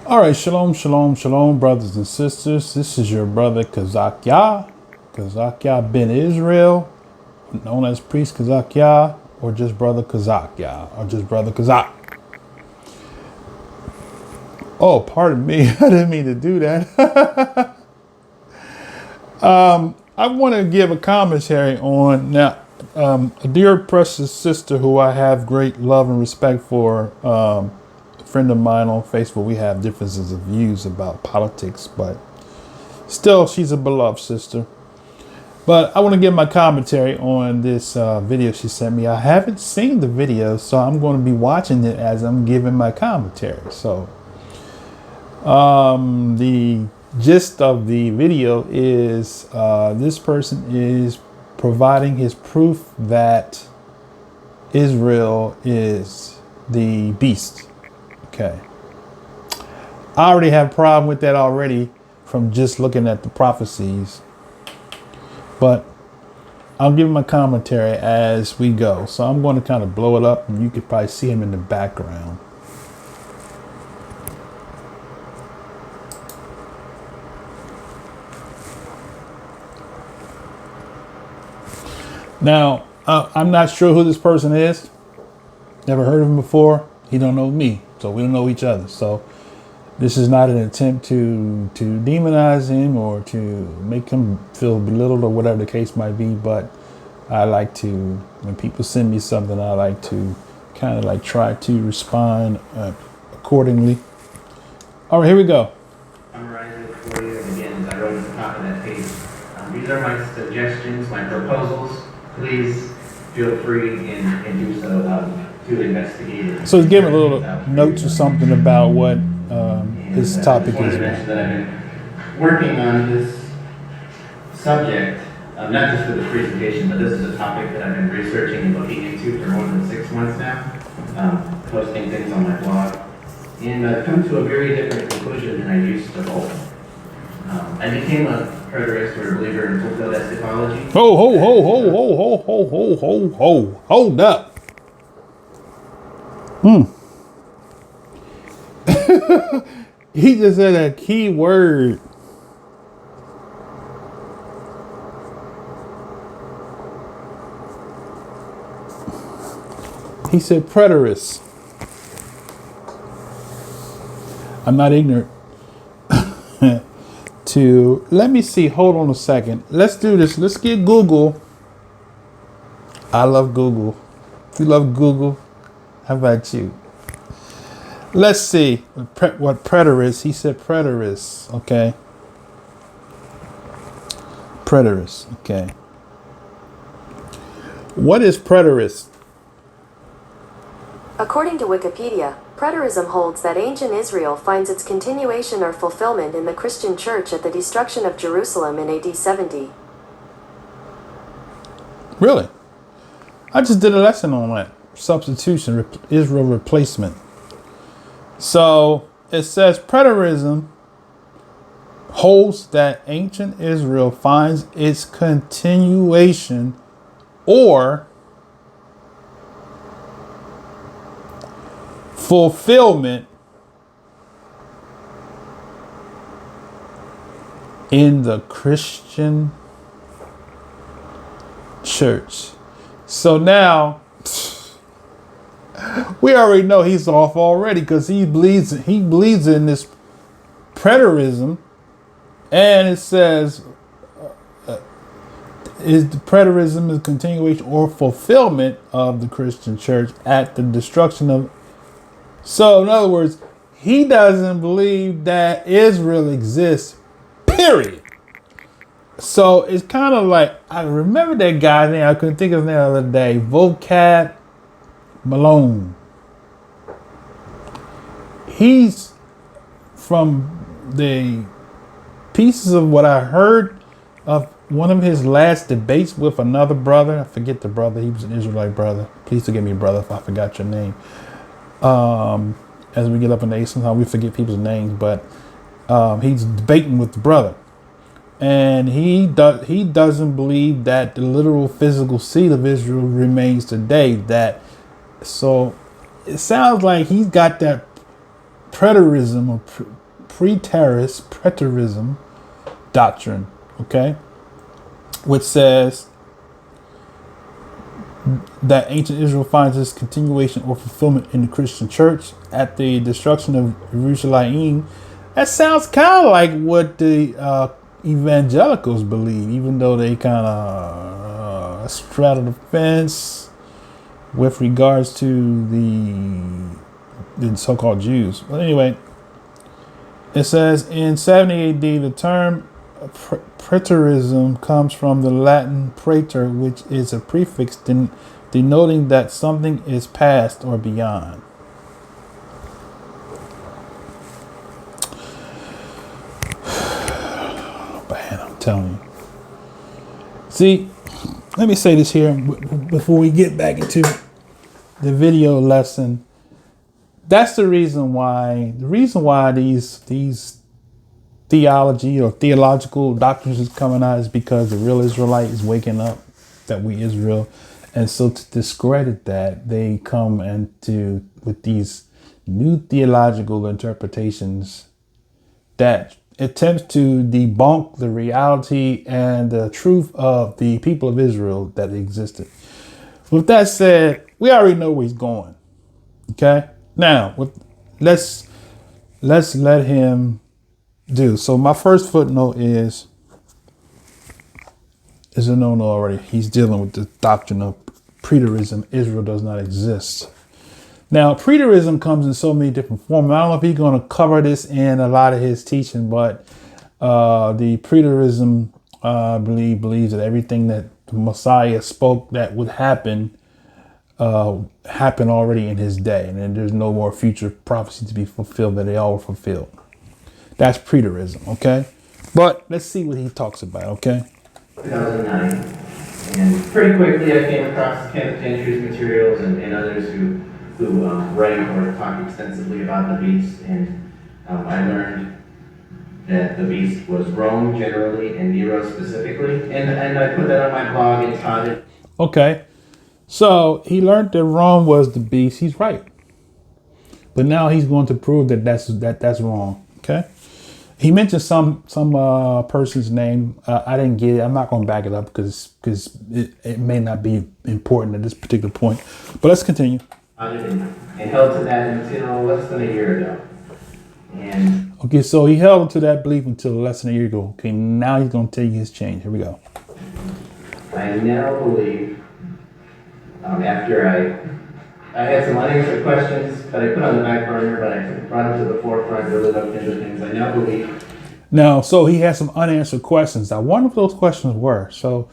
All right, shalom, shalom, shalom, brothers and sisters. This is your brother Kazakya ben Israel, known as Priest Kazakya, or just brother Kazakya, or just brother Kazak. Oh, pardon me, I didn't mean to do that. I want to give a commentary on now. A dear precious sister who I have great love and respect for. Friend of mine on Facebook. We have differences of views about politics, but still she's a beloved sister. But I want to give my commentary on this video she sent me. I haven't seen the video, so I'm going to be watching it as I'm giving my commentary. So the gist of the video is this person is providing his proof that Israel is the beast. Okay. I already have a problem with that already from just looking at the prophecies. But I'll give my commentary as we go. So I'm going to kind of blow it up and you could probably see him in the background. Now, I'm not sure who this person is. Never heard of him before. He don't know me, so we don't know each other. So this is not an attempt to demonize him or to make him feel belittled or whatever the case might be. But I like to, when people send me something, I like to kind of like try to respond accordingly. All right, here we go. I'm writing it for you, and again, I wrote at the top of that page. These are my suggestions, my proposals. Please feel free and do so. To investigate it. So he's giving a little notes or something about what his topic is. That I've been working on this subject, not just for the presentation, but this is a topic that I've been researching and looking into for more than 6 months now, posting things on my blog, and I've come to a very different conclusion than I used to hold. I became a preterist or a believer in fulfilled eschatology. Hold up. He just said a key word. He said preterist. I'm not ignorant to, let me see, hold on a second. Let's do this. Let's get Google. I love Google. If you love Google, how about you? Let's see what preterist. He said preterist. Okay. Preterist. Okay. What is preterist? According to Wikipedia, preterism holds that ancient Israel finds its continuation or fulfillment in the Christian church at the destruction of Jerusalem in AD 70. Really? I just did a lesson on that. Substitution, Israel replacement. So it says preterism holds that ancient Israel finds its continuation or fulfillment in the Christian church. So now we already know he's off already because he believes in this preterism, and it says is the preterism is continuation or fulfillment of the Christian church at the destruction of. So in other words, he doesn't believe that Israel exists, period. So it's kind of like, I remember that guy's name, I couldn't think of his name the other day, Vocab Malone. He's, from the pieces of what I heard of one of his last debates with another brother, I forget the brother, he was an Israelite brother. Please forgive me, brother, if I forgot your name. As we get up in age, sometimes we forget people's names, but he's debating with the brother. And he doesn't believe that the literal physical seed of Israel remains today. So it sounds like he's got that preterism or Preterism doctrine, okay, which says that ancient Israel finds its continuation or fulfillment in the Christian church at the destruction of Jerusalem. That sounds kind of like what the evangelicals believe, even though they kind of straddle the fence with regards to the so-called Jews. But anyway, it says in 70 AD, the term preterism comes from the Latin praeter, which is a prefix denoting that something is past or beyond. Man, I'm telling you. See, let me say this here before we get back into the video lesson. That's the reason why these theology or theological doctrines is coming out is because the real Israelite is waking up that we Israel. And so to discredit that, they come into with these new theological interpretations that attempts to debunk the reality and the truth of the people of Israel that existed. With that said, we already know where he's going. Okay? Now, let's let him do. So my first footnote is a no-no already. He's dealing with the doctrine of preterism. Israel does not exist. Now, preterism comes in so many different forms. I don't know if he's going to cover this in a lot of his teaching, but the preterism believes that everything that the Messiah spoke that would happen happened already in his day, and then there's no more future prophecy to be fulfilled, that they all were fulfilled. That's preterism, okay? But let's see what he talks about, okay? 2009, and pretty quickly I came across Kenneth Gentry's materials and others who write or talk extensively about the beast, and I learned that the beast was Rome generally and Nero specifically, and I put that on my blog and taught it. Okay, so he learned that Rome was the beast. He's right, but now he's going to prove that that's wrong. Okay. He mentioned some person's name. I didn't get it. I'm not going to back it up because it may not be important at this particular point. But let's continue. And held to that until less than a year ago. And okay, so he held to that belief until less than a year ago. Okay, now he's going to tell you his change. Here we go. I now believe, after I had some unanswered questions that I put on the back burner, but I brought them to the forefront, really looked into things. I now believe. Now, so he has some unanswered questions. I wonder what those questions were. So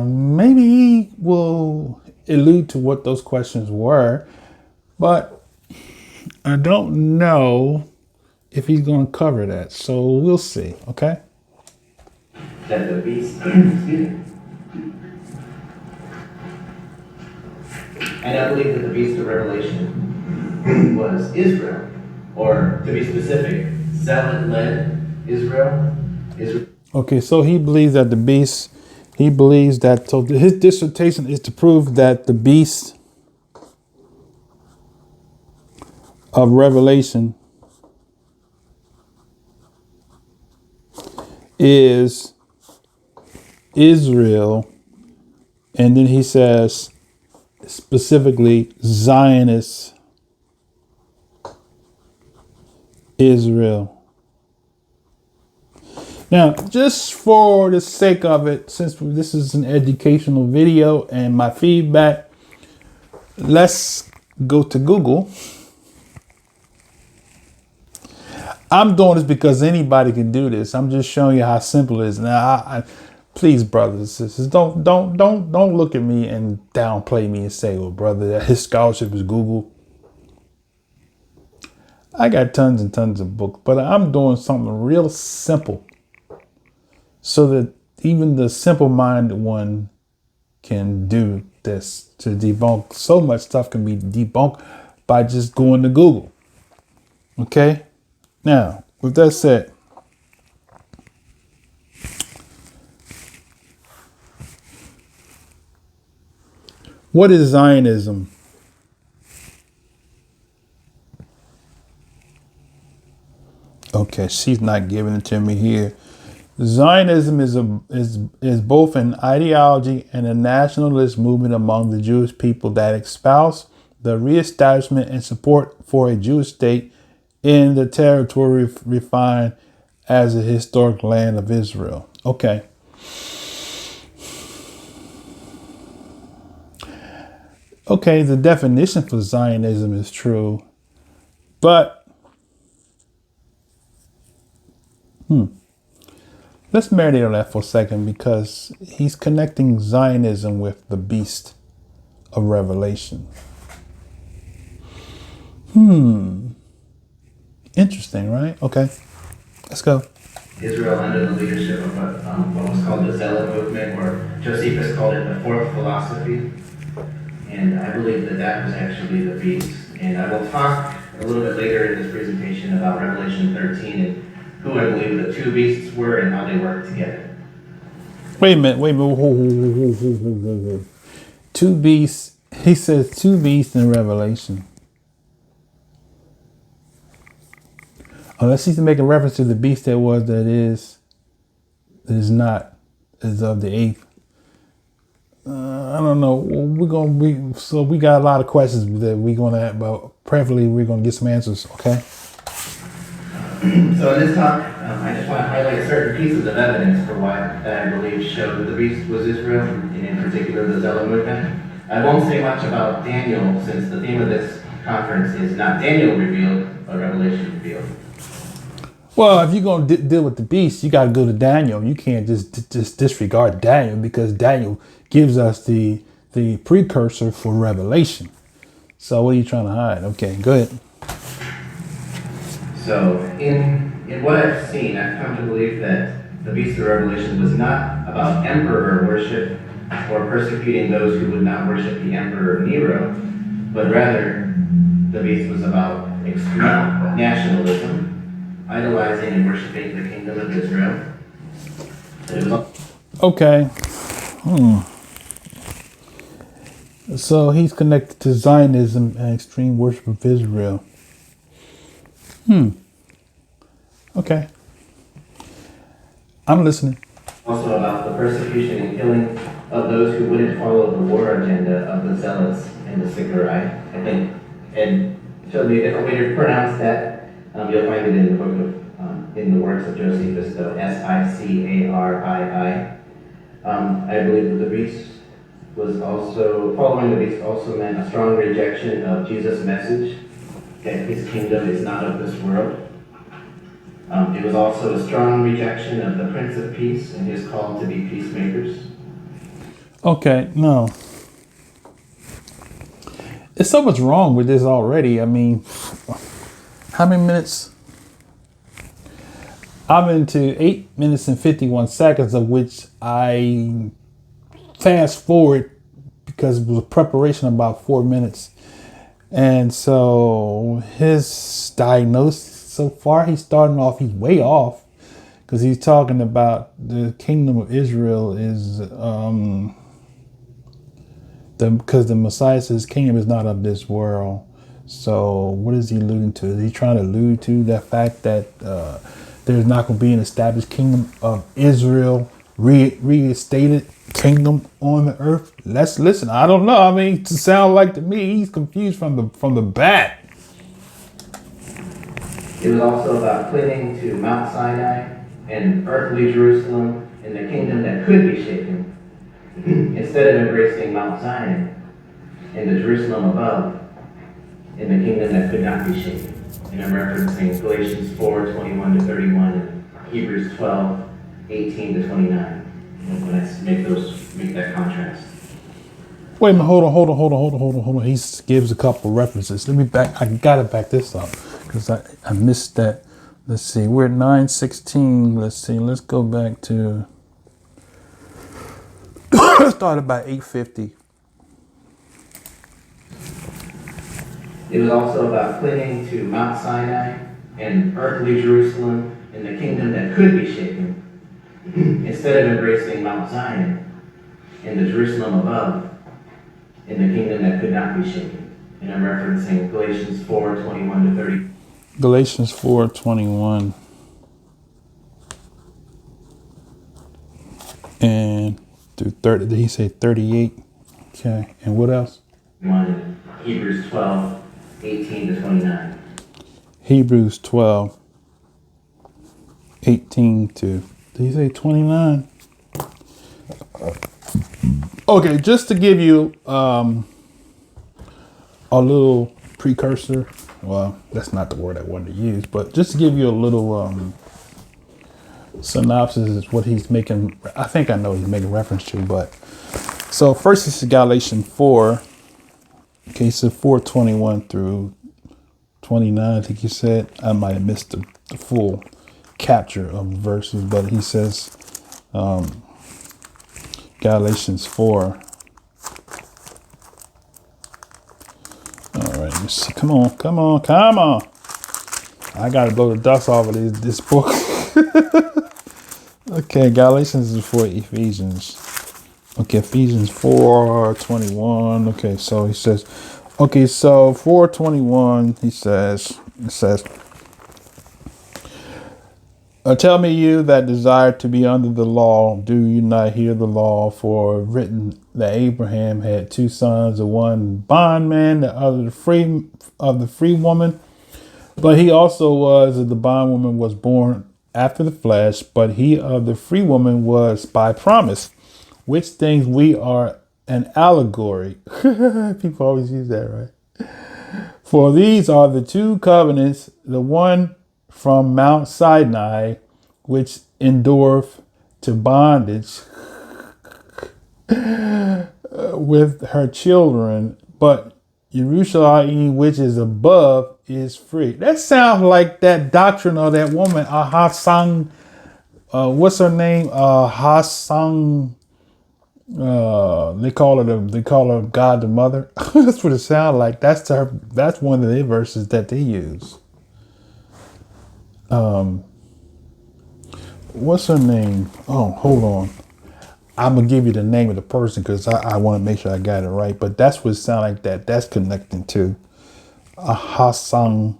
maybe he will allude to what those questions were, but I don't know if he's going to cover that. So we'll see. Okay. That the beast, excuse me. And I believe that the beast of Revelation was Israel, or to be specific, zealot-led Israel. Okay, so he believes that the beast, so his dissertation is to prove that the beast of Revelation is Israel, and then he says specifically Zionist Israel. Now, just for the sake of it, since this is an educational video and my feedback, let's go to Google. I'm doing this because anybody can do this. I'm just showing you how simple it is. Now, please, brothers and sisters, don't look at me and downplay me and say, "Well, brother, that his scholarship is Google." I got tons and tons of books, but I'm doing something real simple so that even the simple-minded one can do this to debunk. So much stuff can be debunked by just going to Google. Okay? Now, with that said, what is Zionism? Okay, she's not giving it to me here. Zionism is both an ideology and a nationalist movement among the Jewish people that espouse the reestablishment and support for a Jewish state in the territory refined as a historic land of Israel. Okay. Okay, the definition for Zionism is true, but let's marinate on that for a second, because he's connecting Zionism with the beast of Revelation. Interesting, right? Okay, let's go. Israel under the leadership of what was called the Zealot movement, or Josephus called it the fourth philosophy. And I believe that that was actually the beast. And I will talk a little bit later in this presentation about Revelation 13 and who I believe the two beasts were and how they worked together. Wait a minute. Whoa. Two beasts. He says two beasts in Revelation. Unless he's making reference to the beast that is of the eighth. I don't know. We got a lot of questions that we're gonna have, but preferably we're gonna get some answers. Okay. So in this talk, I just want to highlight certain pieces of evidence for why I believe showed that the beast was Israel, and in particular the Zealot movement. I won't say much about Daniel, since the theme of this conference is not Daniel revealed, but Revelation revealed. Well, if you're going to deal with the beast, you got to go to Daniel. You can't just disregard Daniel, because Daniel gives us the precursor for Revelation. So what are you trying to hide? Okay, go ahead. So in what I've seen, I've come to believe that the beast of Revelation was not about emperor worship or persecuting those who would not worship the emperor Nero, but rather the beast was about extreme nationalism, idolizing and worshiping the kingdom of Israel. Okay. So he's connected to Zionism and extreme worship of Israel. Okay. I'm listening. Also about the persecution and killing of those who wouldn't follow the war agenda of the Zealots and the Sicarii. I think, and show me a different way to pronounce that. You'll find it in the book of, in the works of Josephus, though, Sicarii. I believe that the beast was also, following the beast also meant a strong rejection of Jesus' message, that his kingdom is not of this world. It was also a strong rejection of the Prince of Peace and his call to be peacemakers. Okay, no. There's so much wrong with this already. I mean, how many minutes? I'm into 8 minutes and 51 seconds, of which I fast forward because it was a preparation about 4 minutes. And so his diagnosis so far, he's way off, because he's talking about the kingdom of Israel is because the Messiah says his kingdom is not of this world. So what is he alluding to? Is he trying to allude to the fact that there's not going to be an established kingdom of Israel, reinstated kingdom on the earth? Let's listen. I don't know. I mean, to sound like to me, he's confused from the bat. It was also about clinging to Mount Sinai and earthly Jerusalem and the kingdom that could be shaken, instead of embracing Mount Zion and the Jerusalem above and the kingdom that could not be shaken. And I'm referencing Galatians 4:21 to 31 and Hebrews 12:18 to 29. When I make that contrast. Wait a minute, hold on. He gives a couple references. I gotta back this up, because I missed that. Let's see, we're at 9:16. Let's see, let's go back to, start about 8:50. It was also about clinging to Mount Sinai and earthly Jerusalem and the kingdom that could be shaken, instead of embracing Mount Zion and the Jerusalem above and the kingdom that could not be shaken. And I'm referencing Galatians 4:21 to 30. Galatians 4:21. And through 30, did he say 38? Okay. And what else? One, Hebrews 12, 18 to 29. Hebrews 12, 18 to, did he say 29? Okay, just to give you a little precursor. Well, that's not the word I wanted to use, but just to give you a little synopsis is what he's making. I think I know what he's making reference to, but so first this is Galatians 4. Okay, so 4:21 through 29, I think you said. I might have missed the full capture of the verses, but he says, Galatians 4. All right, let's see. Come on. I got to blow the dust off of this book. Okay, Galatians is before Ephesians. Okay, Ephesians 4:21. Okay, so he says, okay, so 4:21, it says, tell me, you that desire to be under the law, do you not hear the law? For written that Abraham had two sons, the one bondman, the other the free woman. But he also was, the bondwoman was born after the flesh, but he of the free woman was by promise, which things we are an allegory. People always use that, right? For these are the two covenants, the one from Mount Sinai, which endureth to bondage with her children, but Jerusalem, which is above, is free. That sounds like that doctrine of that woman, Ahasang. What's her name? Hasang. They call her God the Mother. That's what it sounds like. That's one of the verses that they use. What's her name? Oh, hold on. I'm gonna give you the name of the person because I want to make sure I got it right. But that's what it sounds like. That's connecting to Ahasang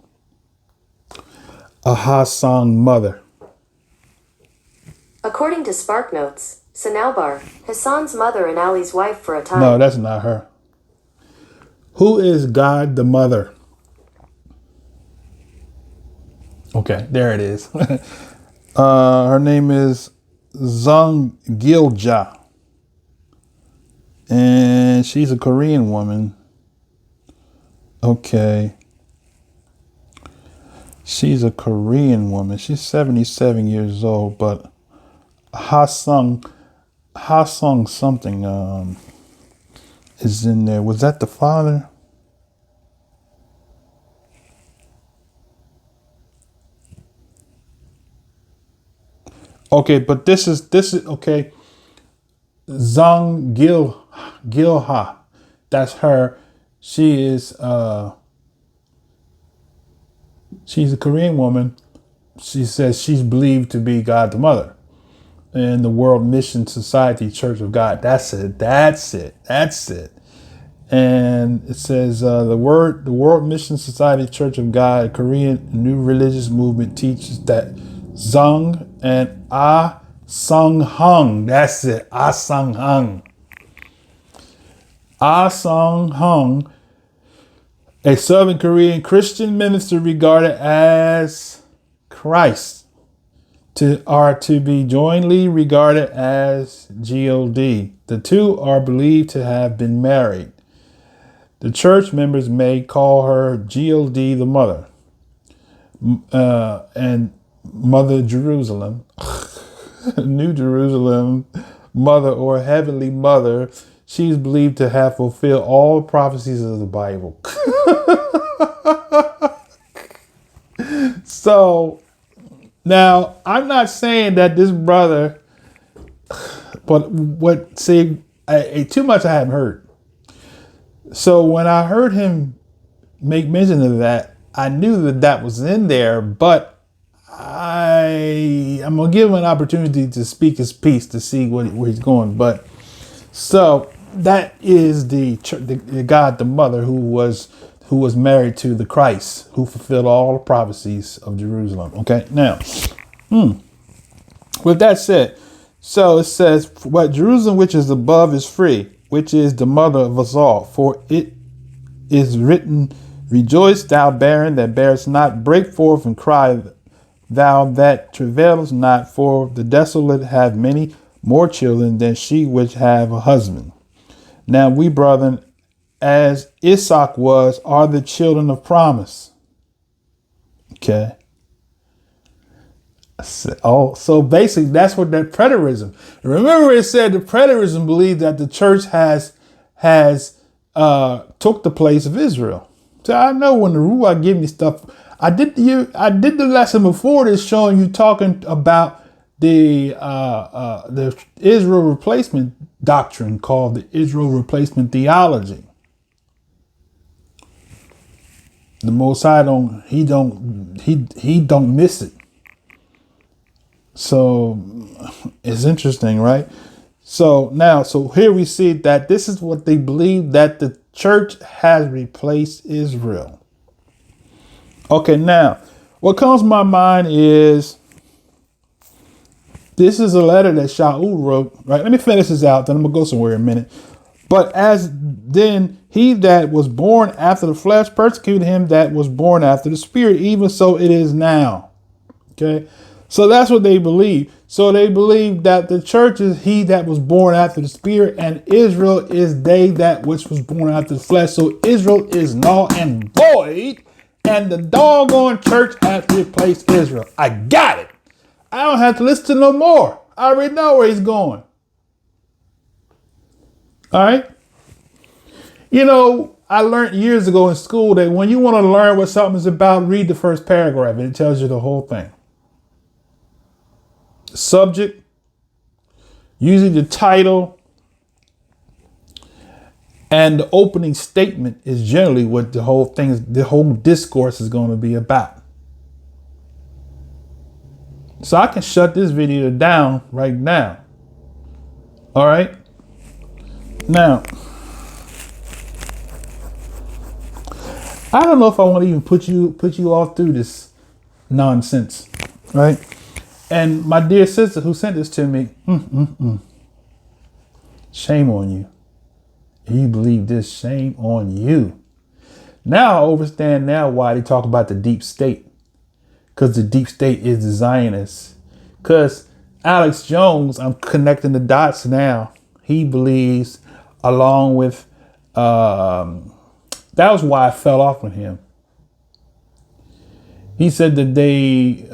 mother. According to SparkNotes, Sanaubar, Hassan's mother and Ali's wife for a time. No, that's not her. Who is God the Mother? Okay, there it is. Her name is Zung Gilja. And she's a Korean woman. Okay. She's a Korean woman. She's 77 years old, but Hasung something is in there. Was that the father? Okay, but this is okay. Zong Gilha. That's her. She is she's a Korean woman. She says she's believed to be God the Mother in the World Mission Society Church of God. That's it. And it says the World Mission Society Church of God, a Korean new religious movement, teaches that Zung and Ah Sung Hung. That's it. Ah Sung Hung. Ah Sung Hung, a Southern Korean Christian minister regarded as Christ, are to be jointly regarded as God. The two are believed to have been married. The church members may call her God the Mother, and Mother Jerusalem, New Jerusalem, Mother or Heavenly Mother. She's believed to have fulfilled all prophecies of the Bible. So now I'm not saying that this brother, but too much I haven't heard. So when I heard him make mention of that, I knew that was in there, but I'm gonna give him an opportunity to speak his piece to see where he's going. But so that is the God the Mother who was married to the Christ who fulfilled all the prophecies of Jerusalem. Okay, now with that said, So it says, "But Jerusalem, which is above, is free, which is the mother of us all. For it is written, Rejoice, thou barren that bearest not, break forth and cry, thou that travailest not, for the desolate have many more children than she which have a husband. Now we, brethren, as Isaac was, are the children of promise." Okay. So basically that's what that preterism. Remember, it said the preterism believed that the church has took the place of Israel. So I know when the Ruach give me stuff, I did the lesson before this showing you talking about the Israel replacement doctrine called the Israel replacement theology. The Most High don't miss it. So it's interesting, right? So here we see that this is what they believe, that the church has replaced Israel. Okay, now what comes to my mind is this is a letter that Shaul wrote, right? Let me finish this out, then I'm gonna go somewhere in a minute. "But as then he that was born after the flesh persecuted him that was born after the spirit, even so it is now." Okay. So that's what they believe. So they believe that the church is he that was born after the spirit, and Israel is they that which was born after the flesh. So Israel is null and void, and the doggone church has replaced Israel. I got it. I don't have to listen to no more. I already know where he's going. All right. You know, I learned years ago in school that when you want to learn what something's about, read the first paragraph and it tells you the whole thing. Subject, usually the title, and the opening statement is generally what the whole discourse is going to be about. So I can shut this video down right now. All right. Now, I don't know if I want to even put you all through this nonsense, right? And my dear sister who sent this to me, shame on you. If you believe this, shame on you. Now I understand now why they talk about the deep state. Because the deep state is the Zionists. Because Alex Jones, I'm connecting the dots now. He believes, along with, that was why I fell off with him. He said that the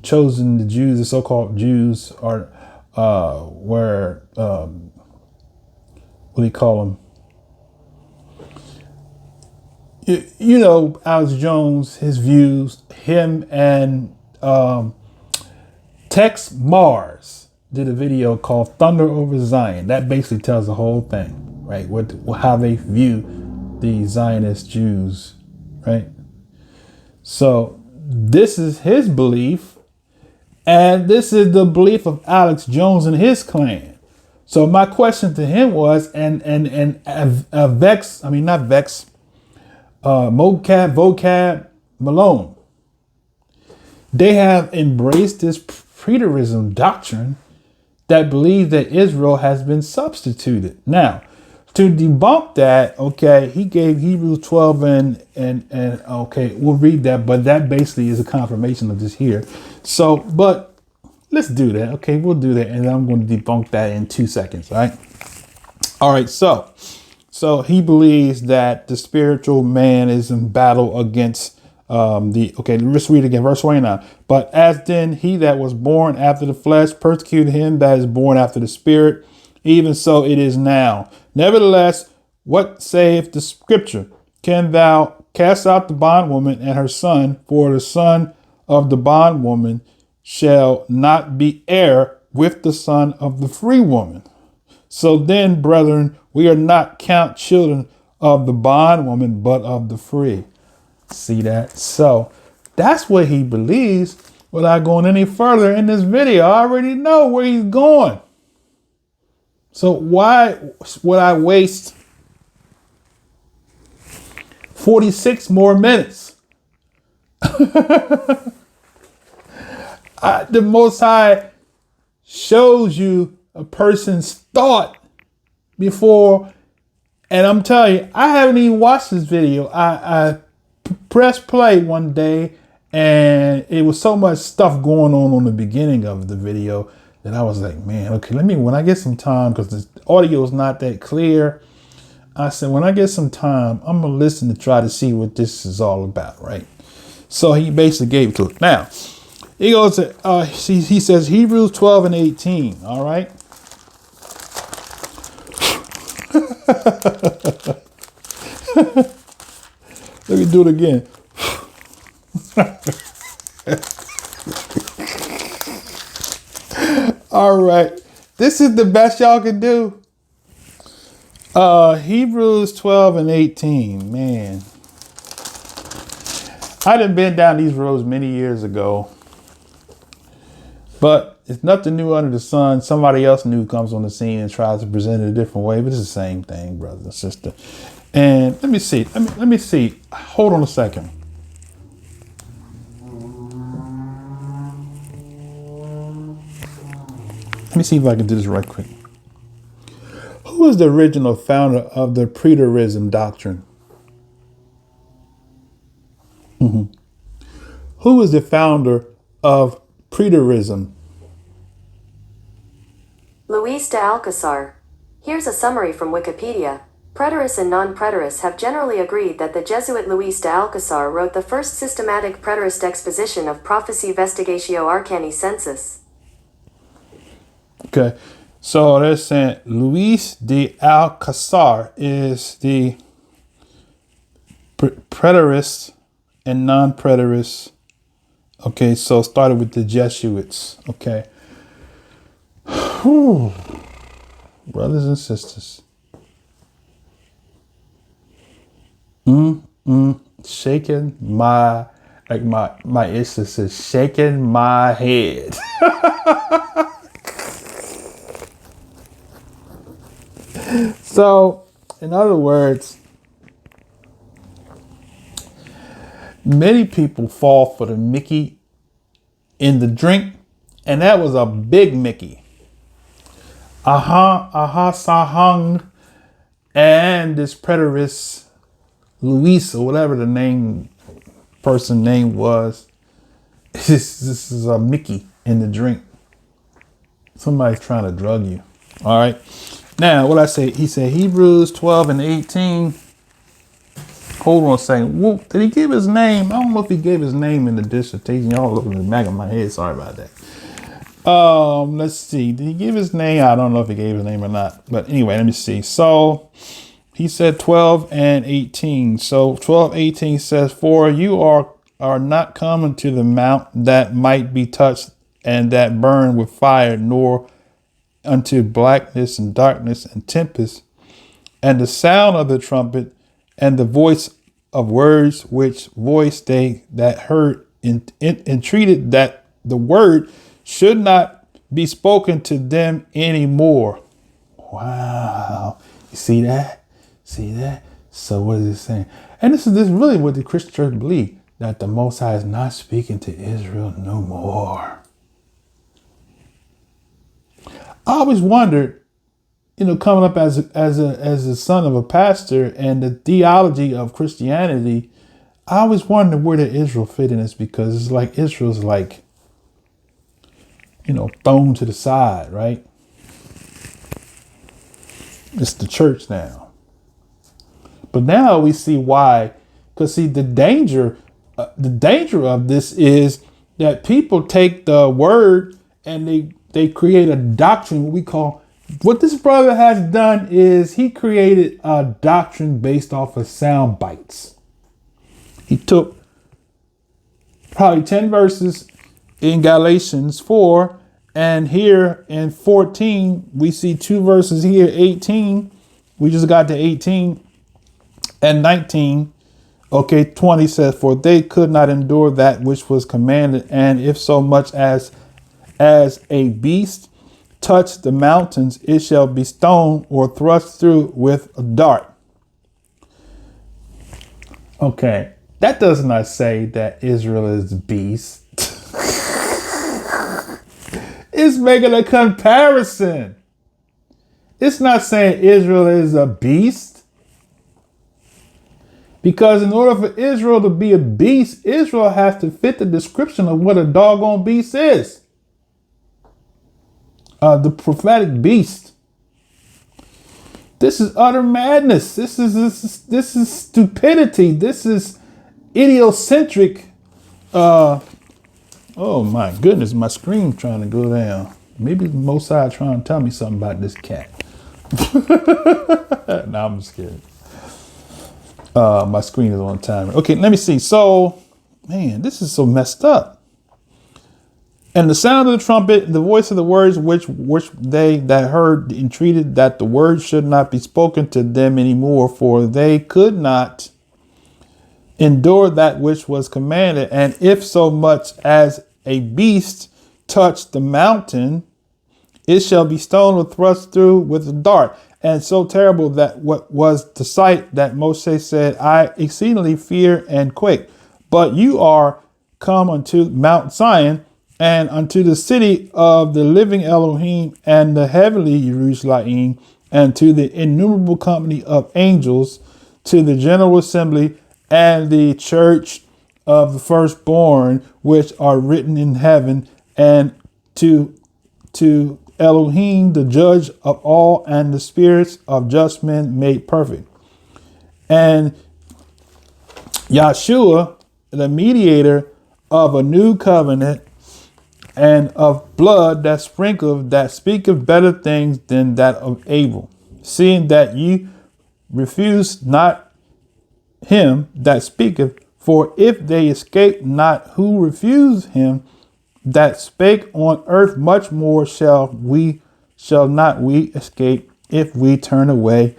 chosen, the Jews, the so-called Jews were, what do you call them? You know, Alex Jones, his views, him and Tex Mars did a video called Thunder Over Zion. That basically tells the whole thing, right? How they view the Zionist Jews, right? So this is his belief, and this is the belief of Alex Jones and his clan. So my question to him was, Vocab Malone, they have embraced this preterism doctrine that believes that Israel has been substituted. Now, to debunk that, okay, he gave Hebrews 12 and okay, we'll read that, but that basically is a confirmation of this here. So, but let's do that. Okay, we'll do that, and I'm going to debunk that in 2 seconds, right? All right, so he believes that the spiritual man is in battle against let's read again, verse 29. "But as then he that was born after the flesh persecuted him that is born after the spirit, even so it is now. Nevertheless, what saith the scripture? Can thou cast out the bondwoman and her son? For the son of the bondwoman shall not be heir with the son of the free woman. So then, brethren, we are not count children of the bondwoman, but of the free." See that? So that's what he believes. Without going any further in this video, I already know where he's going. So why would I waste 46 more minutes? The Most High shows you a person's thought before. And I'm telling you, I haven't even watched this video. I pressed play one day and it was so much stuff going on the beginning of the video that I was like, man, okay, when I get some time, because the audio is not that clear. I said, when I get some time, I'm going to listen to try to see what this is all about, right? So he basically gave it to it. Now, he goes to, he says Hebrews 12 and 18, all right? Let me do it again. All right. This is the best y'all can do. Hebrews 12 and 18, man. I done been down these roads many years ago, but it's nothing new under the sun. Somebody else new comes on the scene and tries to present it a different way, but it's the same thing, brother and sister. And let me see. Let me see. Hold on a second. Let me see if I can do this right quick. Who is the original founder of the Preterism doctrine? Who is the founder of Preterism? Luis de Alcazar. Here's a summary from Wikipedia. Preterists and non-preterists have generally agreed that the Jesuit Luis de Alcazar wrote the first systematic preterist exposition of Prophecy Vestigatio Arcani Census. Okay, so they're saying Luis de Alcazar is the preterist and non-preterist. Okay, so started with the Jesuits. Okay. Whew. Brothers and sisters. Shaking my, like my issue says, shaking my head. So, in other words, many people fall for the Mickey in the drink, and that was a big Mickey. Sahang, and this preterist Luis, or whatever the person name was. This is a Mickey in the drink. Somebody's trying to drug you. All right. Now, what I say, he said Hebrews 12 and 18. Hold on a second. Whoop, did he give his name? I don't know if he gave his name in the dissertation. Y'all looking at the back of my head. Sorry about that. Let's see. Did he give his name? I don't know if he gave his name or not. But anyway, let me see. So he said 12 and 18. So 12:18 says, for you are not coming to the mount that might be touched and that burn with fire, nor unto blackness and darkness and tempest, and the sound of the trumpet, and the voice of words, which voice they that heard entreated that the word should not be spoken to them anymore. Wow. You see that? See that? So what is it saying? And this is really what the Christian church believe, that the Most High is not speaking to Israel no more. I always wondered, coming up as a son of a pastor and the theology of Christianity, I always wondered where did Israel fit in this, because it's like Israel's like, thrown to the side, right? It's the church now. But now we see why, because see the danger of this is that people take the word and they create a doctrine, what this brother has done is he created a doctrine based off of sound bites. He took probably 10 verses in Galatians 4, and here in 14, we see 2 verses here, 18. We just got to 18 and 19. Okay, 20 says, for they could not endure that which was commanded, and if so much as a beast touch the mountains, it shall be stoned or thrust through with a dart. Okay, that does not say that Israel is the beast. It's making a comparison. It's not saying Israel is a beast. Because in order for Israel to be a beast, Israel has to fit the description of what a doggone beast is. The prophetic beast. This is utter madness. This is stupidity. This is idiocentric. Oh my goodness, my screen's trying to go down. Maybe Mosai trying to tell me something about this cat. No, I'm just kidding. My screen is on timer. Okay, let me see. So, man, this is so messed up. And the sound of the trumpet, the voice of the words which they that heard entreated that the words should not be spoken to them anymore, for they could not endure that which was commanded. And if so much as a beast touch the mountain, it shall be stoned or thrust through with a dart. And so terrible that what was the sight that Moshe said, I exceedingly fear and quake. But you are come unto Mount Zion and unto the city of the living Elohim and the heavenly Jerusalem and to the innumerable company of angels, to the general assembly and the church of the firstborn, which are written in heaven, and to Elohim, the judge of all, and the spirits of just men made perfect. And Yahshua, the mediator of a new covenant and of blood that sprinkled, that speaketh better things than that of Abel, seeing that ye refuse not him that speaketh. For if they escape not who refuse him that spake on earth, much more shall not we escape if we turn away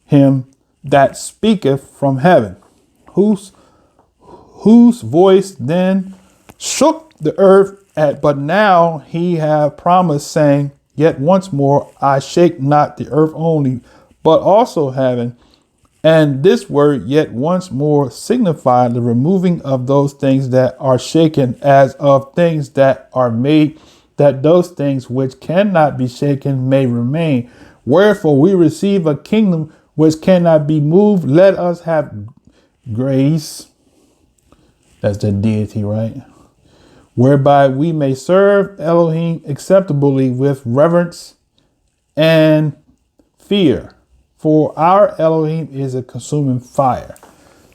him that speaketh from heaven, whose voice then shook the earth. But now he have promised, saying, yet once more I shake not the earth only, but also heaven. And this word yet once more signify the removing of those things that are shaken, as of things that are made, that those things which cannot be shaken may remain. Wherefore we receive a kingdom which cannot be moved. Let us have grace. That's the deity, right? Whereby we may serve Elohim acceptably with reverence and fear. For our Elohim is a consuming fire.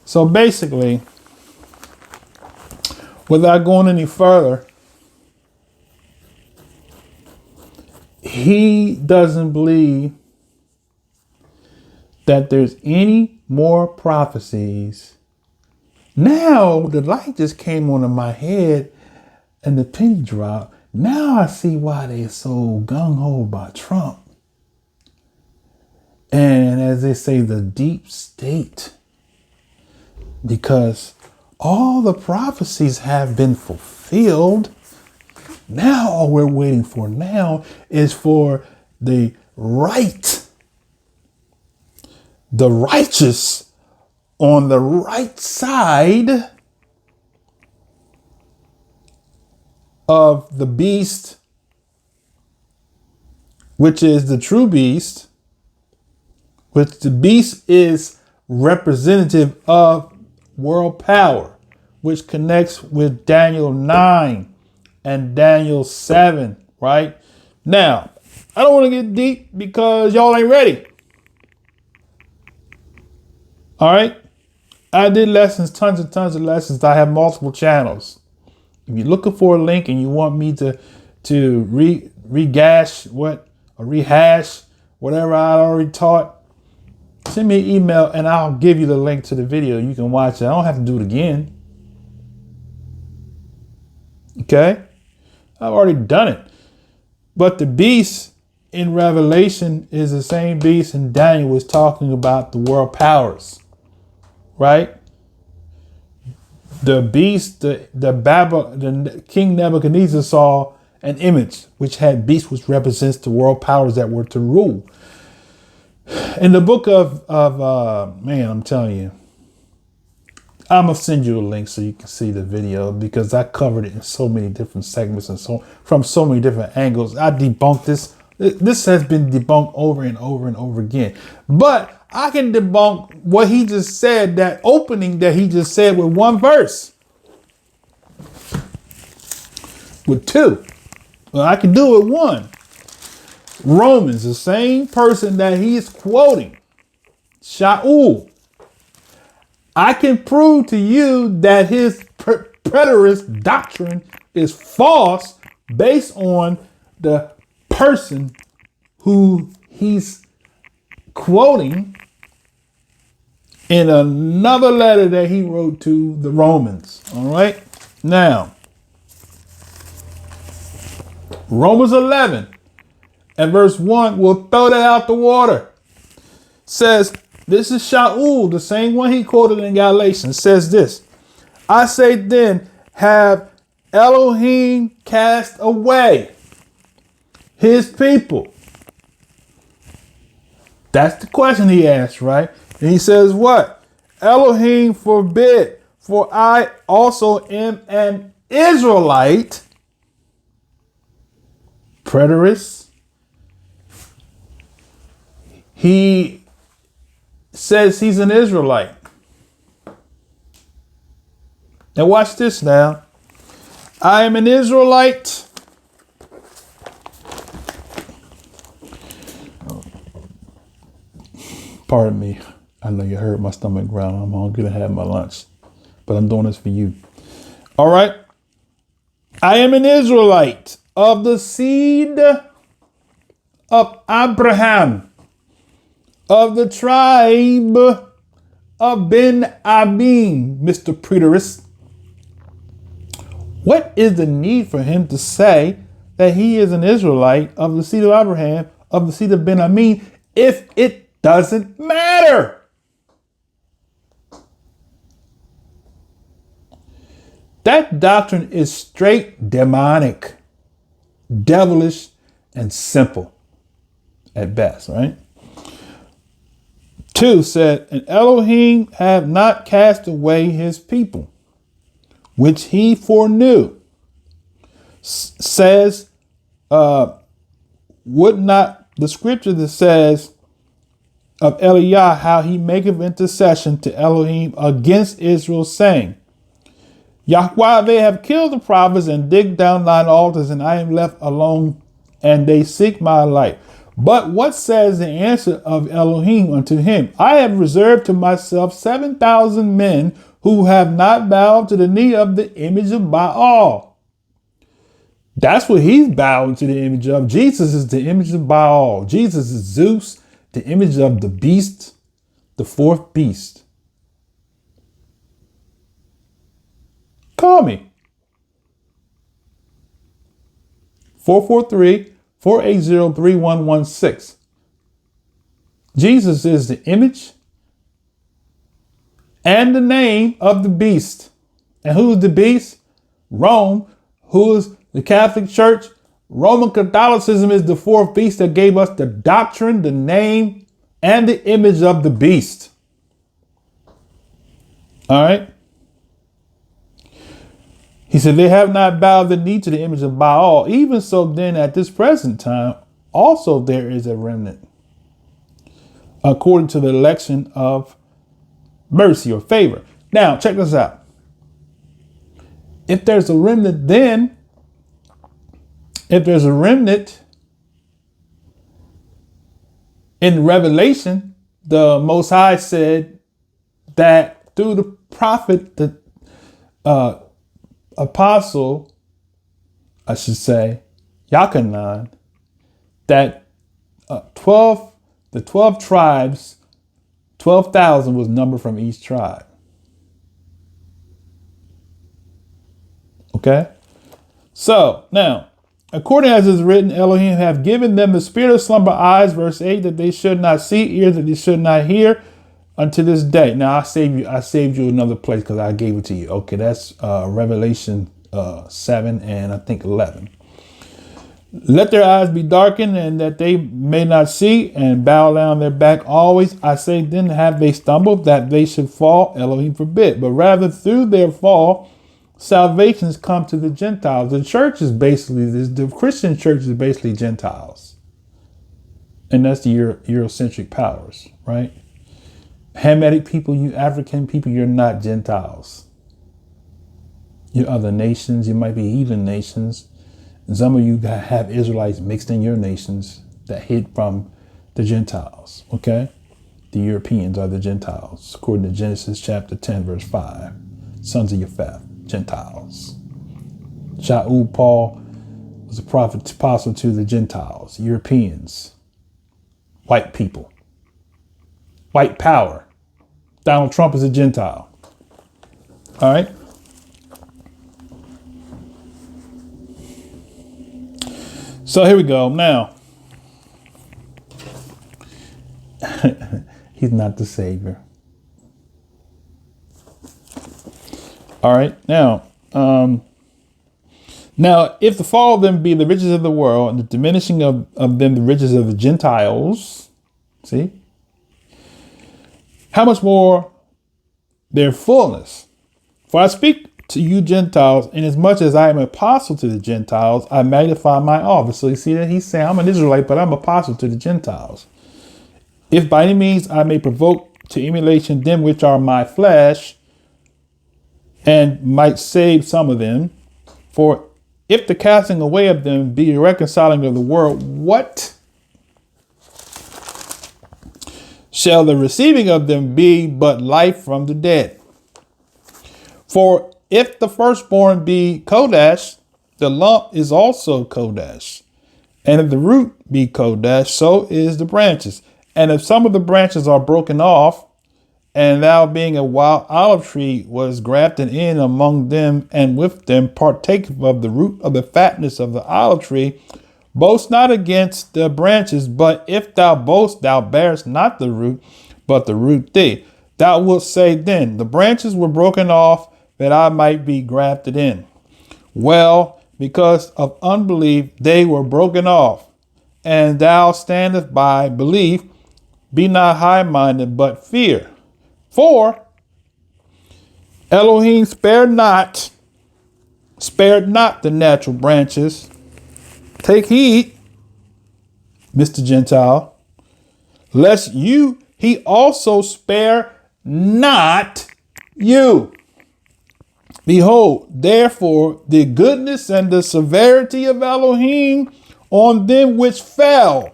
So basically, without going any further, he doesn't believe that there's any more prophecies. Now the light just came on in my head and the penny dropped. Now I see why they're so gung-ho about Trump. And as they say, the deep state, because all the prophecies have been fulfilled. Now all we're waiting for now is for the righteous on the right side of the beast, which is the true beast, which the beast is representative of world power, which connects with Daniel 9 and Daniel 7, right? Now, I don't want to get deep because y'all ain't ready. All right? I did lessons, tons and tons of lessons. I have multiple channels. If you're looking for a link and you want me to rehash whatever I already taught, send me an email and I'll give you the link to the video. You can watch it. I don't have to do it again. Okay? I've already done it. But the beast in Revelation is the same beast and Daniel was talking about the world powers. Right? The beast, the King Nebuchadnezzar saw an image which had beast, which represents the world powers that were to rule. In the book of I'm telling you, I'm going to send you a link so you can see the video, because I covered it in so many different segments and so from so many different angles. I debunked this. This has been debunked over and over and over again. But I can debunk what he just said, that opening that he just said, with one verse. With two. Well, I can do it with one. Romans, the same person that he is quoting, Shaul. I can prove to you that his preterist doctrine is false based on the person who he's quoting in another letter that he wrote to the Romans. All right. Now, Romans 11 and verse 1, we'll throw that out the water. Says, this is Shaul, the same one he quoted in Galatians, says this: I say then, have Elohim cast away his people? That's the question he asked, right? And he says what? Elohim forbid, for I also am an Israelite. Preterist. He says he's an Israelite. Now watch this now. I am an Israelite. Pardon me. I know you heard my stomach growl. I'm hungry to have my lunch, but I'm doing this for you. All right. I am an Israelite of the seed of Abraham, of the tribe of Ben Abin, Mr. Preterist. What is the need for him to say that he is an Israelite of the seed of Abraham, of the seed of Ben Abin, if it doesn't matter? That doctrine is straight demonic, devilish, and simple at best, right? 2 said, and Elohim have not cast away his people, which he foreknew. Says, would not the scripture that says of Eliah, how he maketh intercession to Elohim against Israel, saying, Yahweh, they have killed the prophets and digged down thine altars, and I am left alone, and they seek my life. But what says the answer of Elohim unto him? I have reserved to myself 7,000 men who have not bowed to the knee of the image of Baal. That's what he's bowing to the image of. Jesus is the image of Baal. Jesus is Zeus, the image of the beast, the fourth beast. Call me. 443-480-3116. Jesus is the image and the name of the beast. And who's the beast? Rome. Who is the Catholic Church? Roman Catholicism is the fourth beast that gave us the doctrine, the name, and the image of the beast. All right. He said, they have not bowed the knee to the image of Baal. Even so, then at this present time, also there is a remnant, according to the election of mercy or favor. Now, check this out. If there's a remnant, then if there's a remnant in Revelation, the Most High said that through the prophet, the apostle, I should say, Yachanan, that the 12 tribes, 12,000 was numbered from each tribe. Okay? So, now, according as is written, Elohim have given them the spirit of slumber, eyes, verse 8, that they should not see, ears that they should not hear, unto this day. Now I saved you another place because I gave it to you. Okay, that's Revelation 7 and I think 11. Let their eyes be darkened and that they may not see, and bow down their back always. I say then, have they stumbled that they should fall? Elohim forbid. But rather through their fall, salvation has come to the Gentiles. The church is basically, the Christian church is basically Gentiles. And that's the Eurocentric powers, right? Hamitic people, you African people, you're not Gentiles. You're other nations. You might be heathen nations. Some of you have Israelites mixed in your nations that hid from the Gentiles, okay? The Europeans are the Gentiles, according to Genesis chapter 10, verse 5. Sons of Japheth, Gentiles. Shaul, Paul, was a prophet, apostle to the Gentiles, Europeans, white people, white power. Donald Trump is a Gentile. All right? So here we go. Now, he's not the Savior. All right. Now, if the fall of them be the riches of the world, and the diminishing of them the riches of the Gentiles, see, how much more their fullness? For I speak to you Gentiles, inasmuch as I am apostle to the Gentiles, I magnify my office. So you see that he's saying, I'm an Israelite, but I'm apostle to the Gentiles. If by any means I may provoke to emulation them which are my flesh, and might save some of them. For if the casting away of them be a reconciling of the world, what shall the receiving of them be but life from the dead? For if the firstborn be Kodash, the lump is also Kodash. And if the root be Kodash, so is the branches. And if some of the branches are broken off, and thou being a wild olive tree was grafted in among them, and with them partake of the root of the fatness of the olive tree, boast not against the branches, but if thou boast, thou bearest not the root, but the root thee. Thou wilt say then, the branches were broken off, that I might be grafted in. Well, because of unbelief they were broken off, and thou standest by belief. Be not high-minded, but fear. For Elohim spared not the natural branches. Take heed, Mr. Gentile, lest he also spare not you. Behold, therefore, the goodness and the severity of Elohim on them which fell.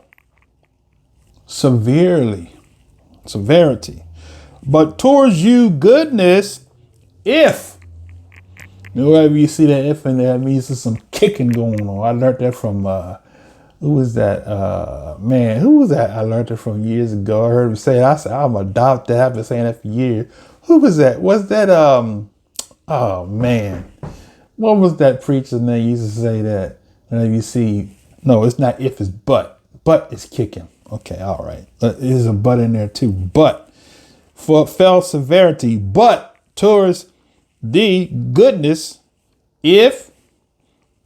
Severity. But towards you goodness, if. Whenever you see that if in there, it means there's some kicking going on. I learned that from, who was that? Who was that? I learned it from years ago. I heard him say it. I said, I'm adopt that. I've been saying that for years. Who was that? Was that, oh man, what was that preacher's name used to say that? Whenever you see, no, it's not if, it's but. But is kicking. Okay, all right. There's a but in there too. But for fell severity, but towards thee goodness, if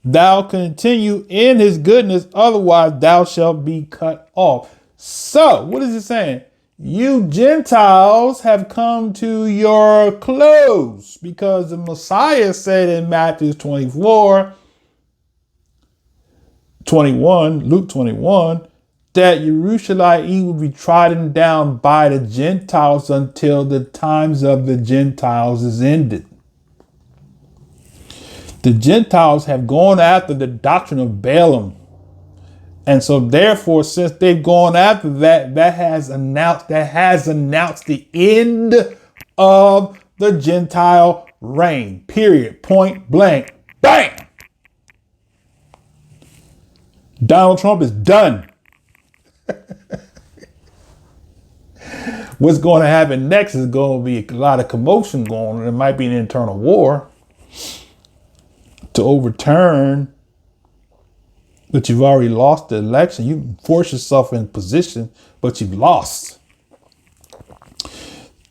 thou continue in his goodness, otherwise thou shalt be cut off. So what is it saying? You Gentiles have come to your close, because the Messiah said in Matthew 24, 21, Luke 21, that Jerusalem will be trodden down by the Gentiles until the times of the Gentiles is ended. The Gentiles have gone after the doctrine of Balaam. And so therefore, since they've gone after that, that has announced the end of the Gentile reign. Period. Point blank. Bang! Donald Trump is done. What's going to happen next is going to be a lot of commotion going on. There might be an internal war to overturn, but you've already lost the election. You force yourself in position, but you've lost.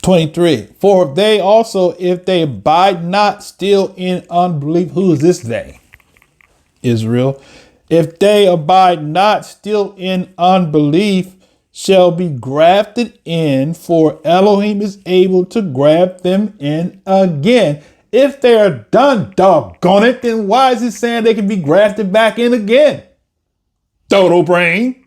23. For they also, if they abide not still in unbelief, who is this they? Israel. if they abide not still in unbelief, shall be grafted in, for Elohim is able to graft them in again. If they are done, doggone it, then why is it saying they can be grafted back in again? Dodo brain.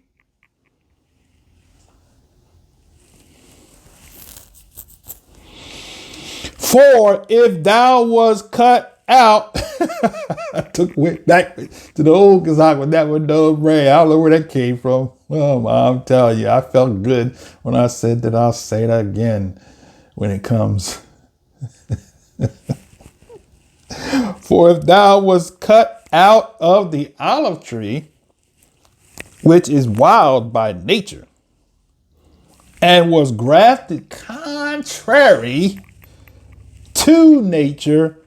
For if thou was cut out, I went back to the old Kazakh with that one, dodo brain. I don't know where that came from. Well, I'm telling you, I felt good when I said that. I'll say that again when it comes. For if thou was cut out of the olive tree, which is wild by nature, and was grafted contrary to nature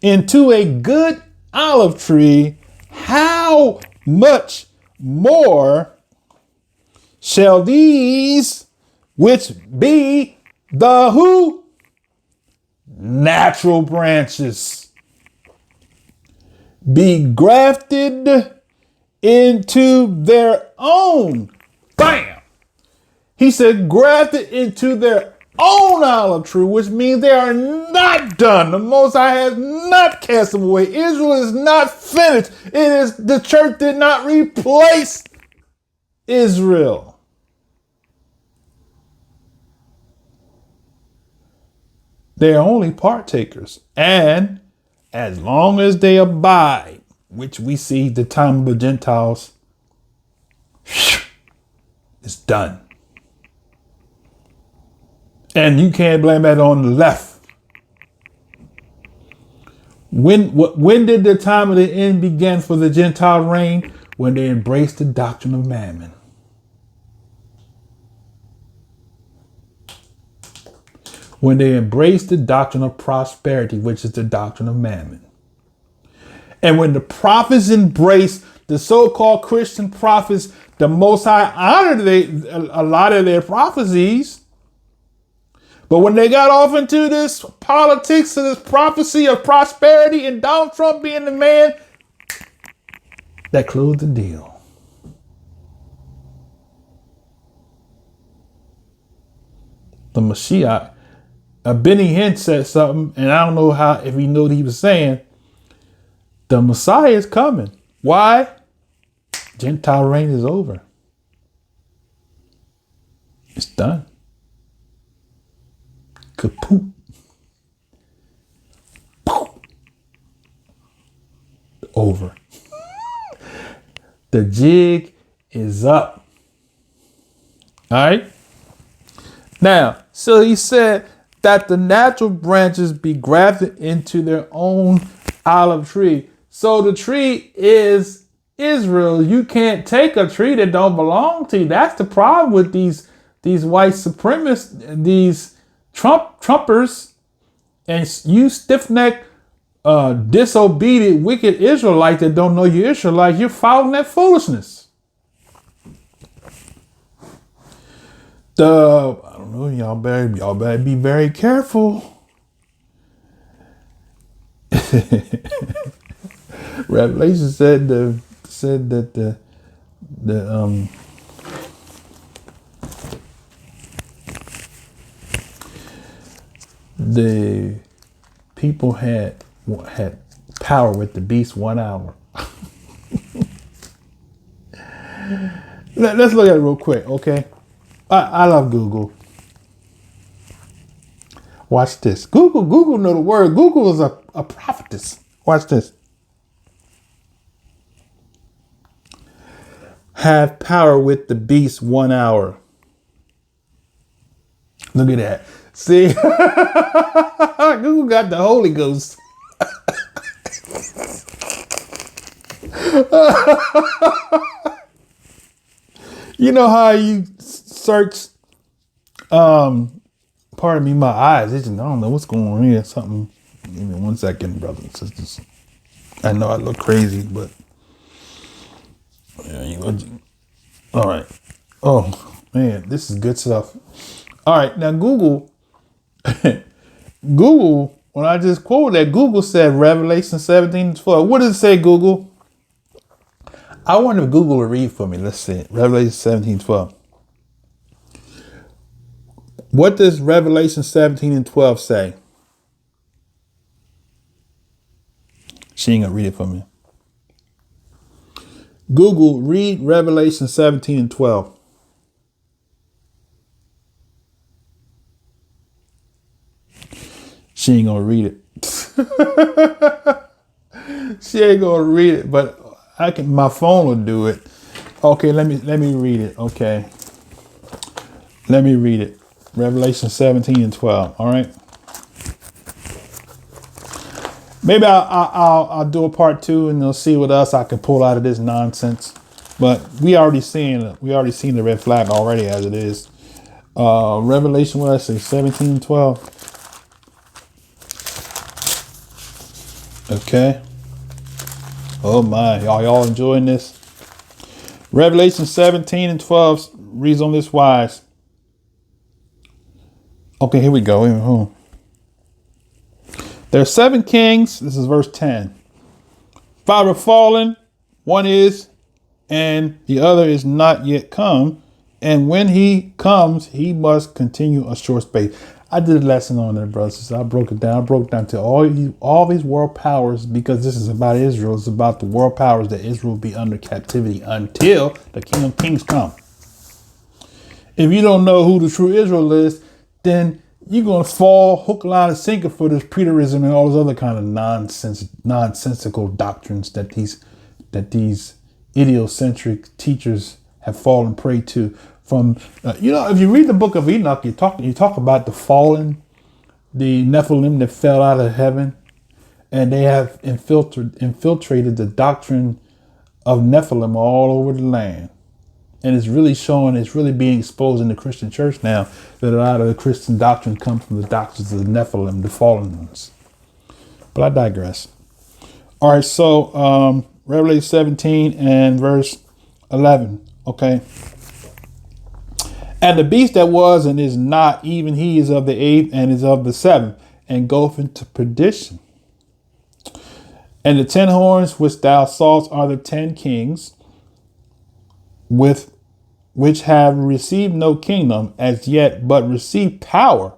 into a good olive tree, how much more shall these, which be the who? Natural branches, be grafted into their own. Bam! He said grafted into their own olive tree, which means they are not done. The Most High has not cast them away. Israel is not finished. It is the church did not replace Israel. They are only partakers. And as long as they abide, which we see the time of the Gentiles, it's done. And you can't blame that on the left. When did the time of the end begin for the Gentile reign? When they embraced the doctrine of mammon. When they embraced the doctrine of prosperity, which is the doctrine of mammon. And when the prophets embraced the so-called Christian prophets, the Most High honored a lot of their prophecies. But when they got off into this politics and this prophecy of prosperity and Donald Trump being the man, that closed the deal. The Mashiach, Benny Hinn said something, and I don't know if he knew what he was saying. The Messiah is coming. Why? Gentile reign is over. It's done. Kaput. Over. The jig is up. All right. Now, so he said that the natural branches be grafted into their own olive tree. So the tree is Israel. You can't take a tree that don't belong to you. That's the problem with these white supremacists, these Trumpers, and you stiff-necked, disobedient, wicked Israelite that don't know you're Israelite. You're following that foolishness. I don't know. Y'all better be very careful. Revelation said that the people had power with the beast 1 hour. Let's look at it real quick, okay? I love Google. Watch this. Google know the word. Google is a prophetess. Watch this. Have power with the beast 1 hour. Look at that. See? Google got the Holy Ghost. You know how you search, pardon me, my eyes. I don't know what's going on here. Something. Give me 1 second, brothers and sisters. I know I look crazy, but all right. Oh man, this is good stuff. All right, now Google, when I just quoted that, Google said Revelation 17:12. What does it say, Google? I want to Google to read for me. Let's see. Revelation 17:12. What does Revelation 17 and 12 say? She ain't gonna read it for me. Google, read Revelation 17 and 12. She ain't gonna read it. She ain't gonna read it, but I can. My phone will do it. Okay, let me read it. Okay, let me read it. Revelation 17 and 12. All right. Maybe I'll do a part 2 and they'll see what else I can pull out of this nonsense. But we already seen the red flag already as it is. Revelation, what did I say, 17 and 12. Okay. Oh my, y'all enjoying this? Revelation 17 and 12 reads on this wise. Okay, here we go. There are 7 kings. This is verse 10. 5 are fallen, one is, and the other is not yet come. And when he comes, he must continue a short space. I did a lesson on that, brothers. I broke it down. I broke it down to all these world powers, because this is about Israel. It's about the world powers that Israel will be under captivity until the King of Kings come. If you don't know who the true Israel is, then you're going to fall hook, line, and sinker for this preterism and all those other kind of nonsensical doctrines that these idiocentric teachers have fallen prey to. From if you read the book of Enoch, you talk about the fallen, the Nephilim that fell out of heaven, and they have infiltrated the doctrine of Nephilim all over the land. And it's really being exposed in the Christian church now that a lot of the Christian doctrine comes from the doctrines of the Nephilim, the fallen ones. But I digress. All right, so Revelation 17 and verse 11. Okay. And the beast that was and is not, even he is of the 8th and is of the 7th, and goeth into perdition. And the 10 horns which thou sawest are the 10 kings, which have received no kingdom as yet, but receive power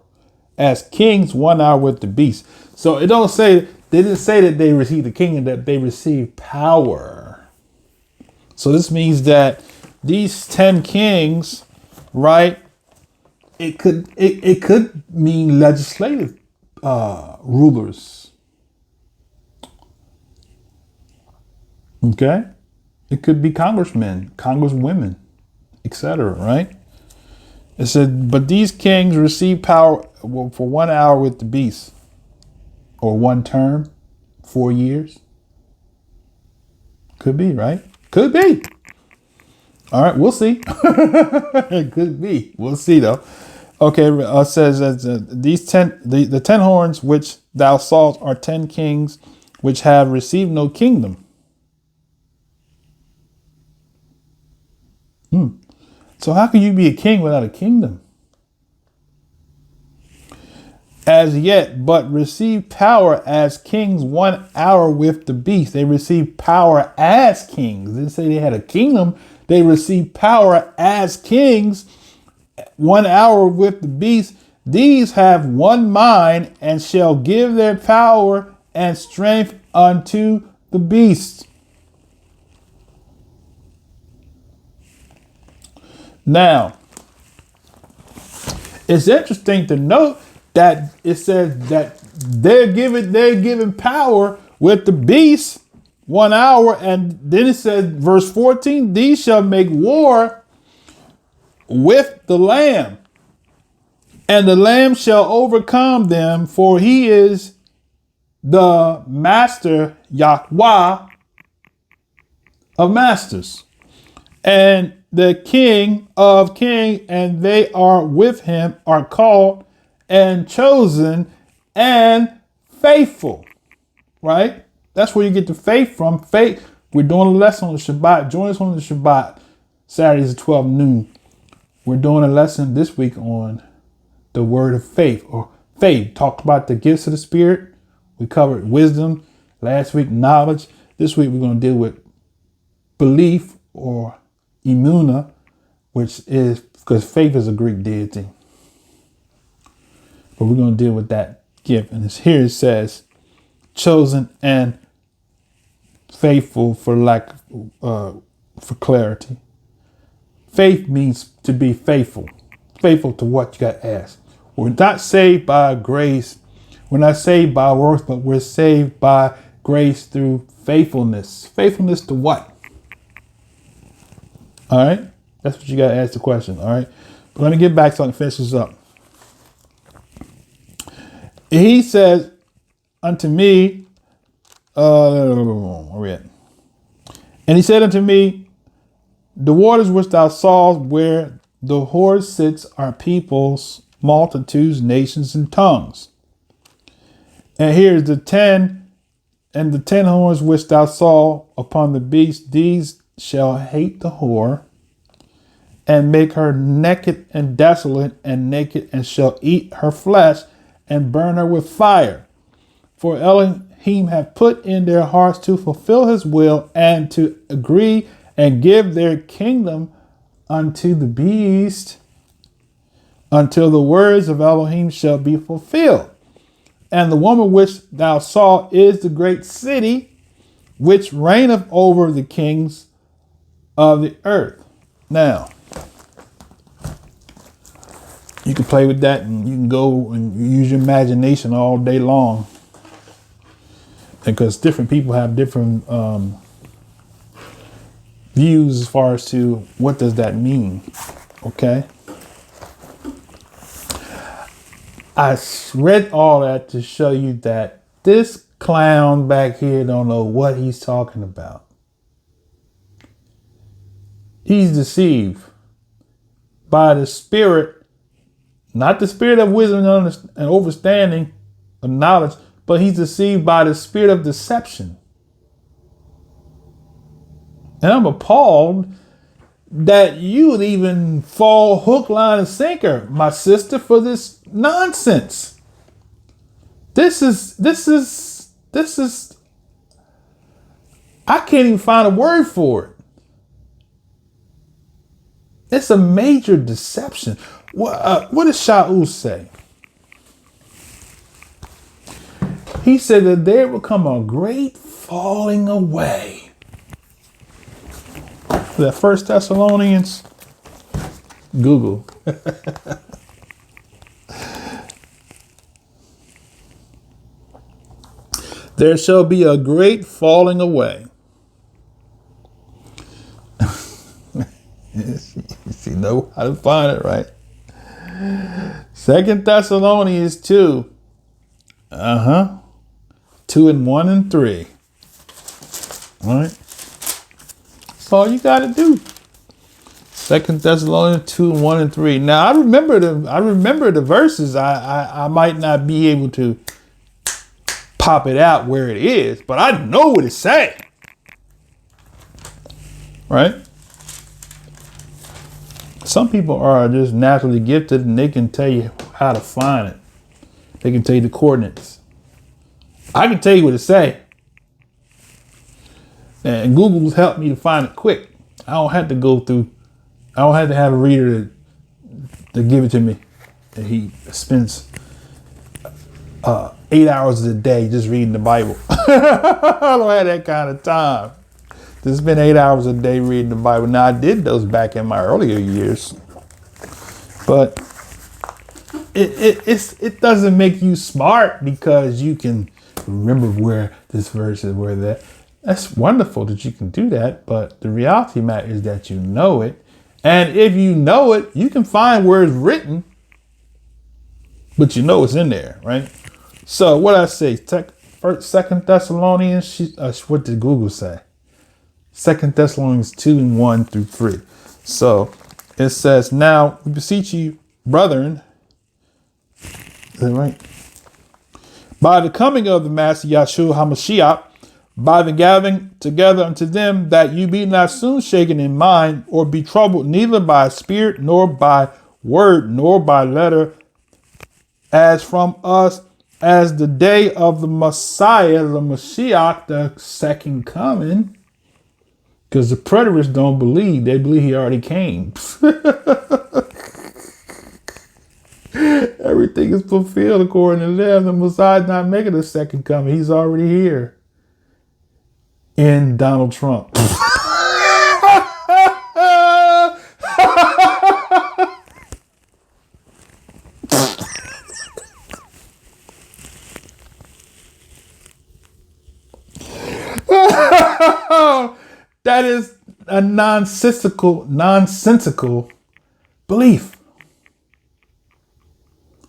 as kings 1 hour with the beast. So they didn't say that they received the kingdom, that they received power. So this means that these 10 kings, right? It could mean legislative rulers. Okay, it could be congressmen, congresswomen, etc. Right? It said, but these kings receive power for 1 hour with the beast, or 1 term, 4 years. Could be, right? Could be. All right, we'll see. It could be. We'll see, though. Okay, it says that the 10 horns which thou sawest are 10 kings which have received no kingdom. So how can you be a king without a kingdom? As yet, but receive power as kings 1 hour with the beast. They received power as kings. They didn't say they had a kingdom. They received power as kings 1 hour with the beast. These have one mind and shall give their power and strength unto the beast. Now, it's interesting to note that it says that they're given power with the beast 1 hour, and then it says, verse 14, these shall make war with the Lamb, and the Lamb shall overcome them, for he is the master, Yahweh of masters, and the King of kings, and they are with him, are called and chosen and faithful. Right? That's where you get the faith from. Faith. We're doing a lesson on the Shabbat. Join us on the Shabbat, Saturdays at 12 noon. We're doing a lesson this week on the word of faith, or faith. Talked about the gifts of the Spirit. We covered wisdom. Last week, knowledge. This week, we're going to deal with belief or imuna, which is because faith is a Greek deity. But we're going to deal with that gift. And here it says, chosen and faithful for clarity. Faith means to be faithful. Faithful to what you got asked. We're not saved by grace. We're not saved by works, but we're saved by grace through faithfulness. Faithfulness to what? All right. That's what you got to ask the question. All right. But let me get back so I can finish this up. He says unto me, where we at? And he said unto me, the waters which thou sawest where the horse sits are peoples, multitudes, nations, and tongues. And here's the 10 horns which thou saw upon the beast. These shall hate the whore and make her naked and desolate and naked, and shall eat her flesh and burn her with fire. For Elohim hath put in their hearts to fulfill his will and to agree and give their kingdom unto the beast until the words of Elohim shall be fulfilled. And the woman which thou saw is the great city which reigneth over the kings of the earth. Now, you can play with that and you can go and use your imagination all day long. Because different people have different views as far as to what does that mean. Okay. I read all that to show you that this clown back here don't know what he's talking about. He's deceived by the spirit, not the spirit of wisdom and understanding of knowledge, but he's deceived by the spirit of deception. And I'm appalled that you would even fall hook, line, and sinker, my sister, for this nonsense. This is, I can't even find a word for it. It's a major deception. What does Shaul say? He said that there will come a great falling away. That 1 Thessalonians, Google. There shall be a great falling away. You know how to find it, right? 2 Thessalonians 2. 2 and 1 and 3. All right. That's all you got to do. 2 Thessalonians 2 and 1 and 3. Now I remember the verses. I might not be able to pop it out where it is, but I know what it's saying. Right? Some people are just naturally gifted and they can tell you how to find it. They can tell you the coordinates. I can tell you what it say. And Google's helped me to find it quick. I don't have to have a reader to give it to me. And he spends 8 hours a day just reading the Bible. I don't have that kind of time to spend 8 hours a day reading the Bible. Now, I did those back in my earlier years, but it doesn't make you smart because you can remember where this verse is, where that. That's wonderful that you can do that, but the reality, Matt, is that you know it. And if you know it, you can find where it's written, but you know it's in there, right? So what I say, 2 Thessalonians, what did Google say? 2 Thessalonians 2 and 1 through 3. So it says, now we beseech you, brethren, is that right? By the coming of the Master Yahshua HaMashiach, by the gathering together unto them, that you be not soon shaken in mind, or be troubled neither by spirit, nor by word, nor by letter, as from us, as the day of the Messiah, the Mashiach, the second coming, Because the preterists don't believe. They believe he already came. Everything is fulfilled according to them. The Messiah's not making a second coming. He's already here. In Donald Trump. That is a nonsensical belief.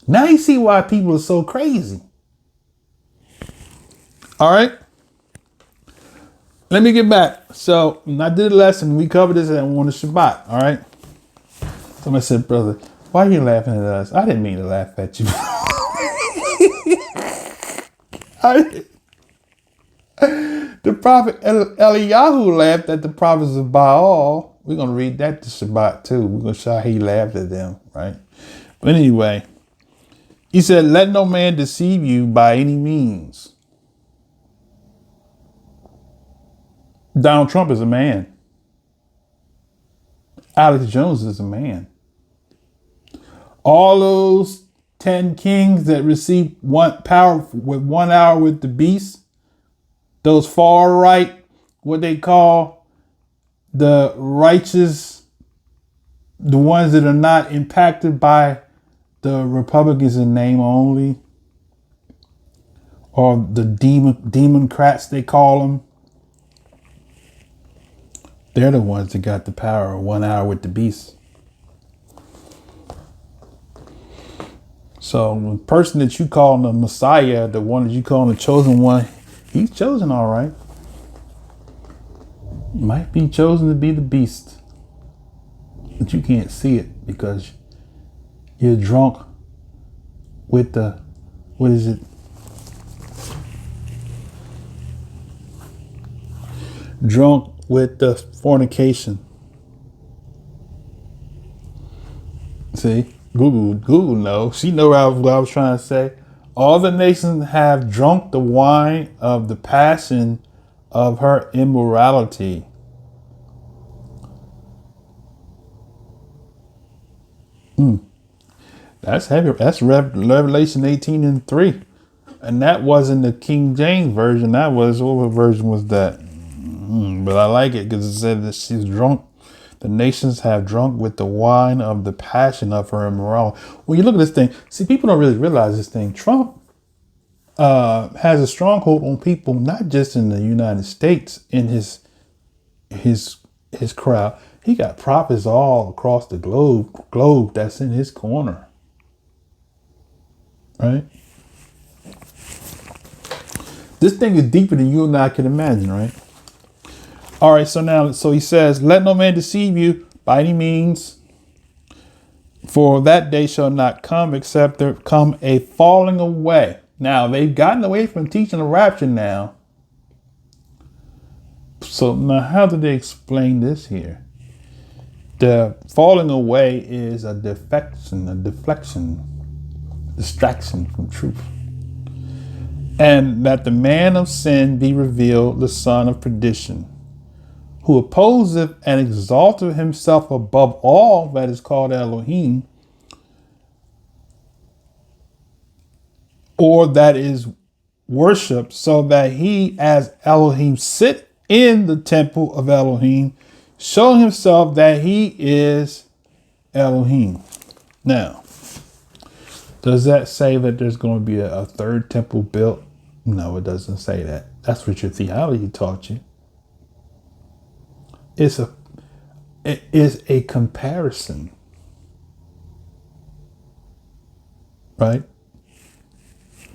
Now you see why people are so crazy. All right. Let me get back. So when I did a lesson, we covered this on the Shabbat. All right. Somebody said, brother, why are you laughing at us? I didn't mean to laugh at you. The prophet Eliyahu laughed at the prophets of Baal. We're going to read that to Shabbat too. We're going to show how he laughed at them, right? But anyway, he said, let no man deceive you by any means. Donald Trump is a man. Alex Jones is a man. All those 10 kings that received power with 1 hour with the beast, those far right, what they call the righteous, the ones that are not impacted by the Republicans in name only, or the democrats they call them. They're the ones that got the power of 1 hour with the beast. So the person that you call the Messiah, the one that you call the chosen one, he's chosen all right. Might be chosen to be the beast. But you can't see it because you're drunk with the, what is it? Drunk with the fornication. See, Google knows. She know what I was trying to say. All the nations have drunk the wine of the passion of her immorality. That's heavy. That's Revelation 18:3. And that wasn't the King James version. That was, what version was that? But I like it because it said that she's drunk. The nations have drunk with the wine of the passion of her immorality. When you look at this thing, see, people don't really realize this thing. Trump has a stronghold on people, not just in the United States, in his crowd. He got prophets all across the globe that's in his corner. Right? This thing is deeper than you and I can imagine, right? All right, so he says, let no man deceive you by any means, for that day shall not come except there come a falling away. Now, they've gotten away from teaching the rapture now. So now how do they explain this here? The falling away is a deflection, distraction from truth. And that the man of sin be revealed, the son of perdition, who opposeth and exalteth himself above all that is called Elohim, or that is worshipped, so that he as Elohim sit in the temple of Elohim, showing himself that he is Elohim. Now, does that say that there's going to be a third temple built? No, it doesn't say that. That's what your theology taught you. It is a comparison, right?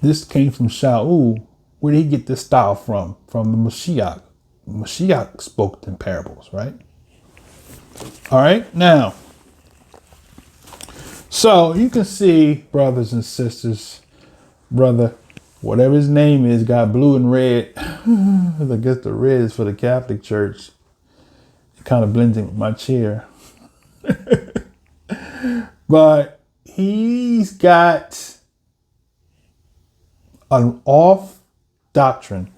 This came from Shaul. Where did he get this style from? From the Mashiach. Mashiach spoke in parables, right? All right, now, so you can see, brothers and sisters, brother, whatever his name is, got blue and red. I guess the red is for the Catholic Church. Kind of blends in with my chair. But he's got an off doctrine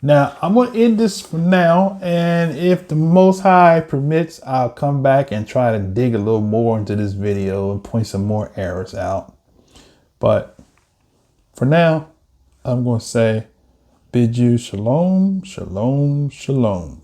Now, I'm going to end this for now, and if the Most High permits, I'll come back and try to dig a little more into this video and point some more errors out. But for now, I'm going to say, bid you shalom, shalom, shalom.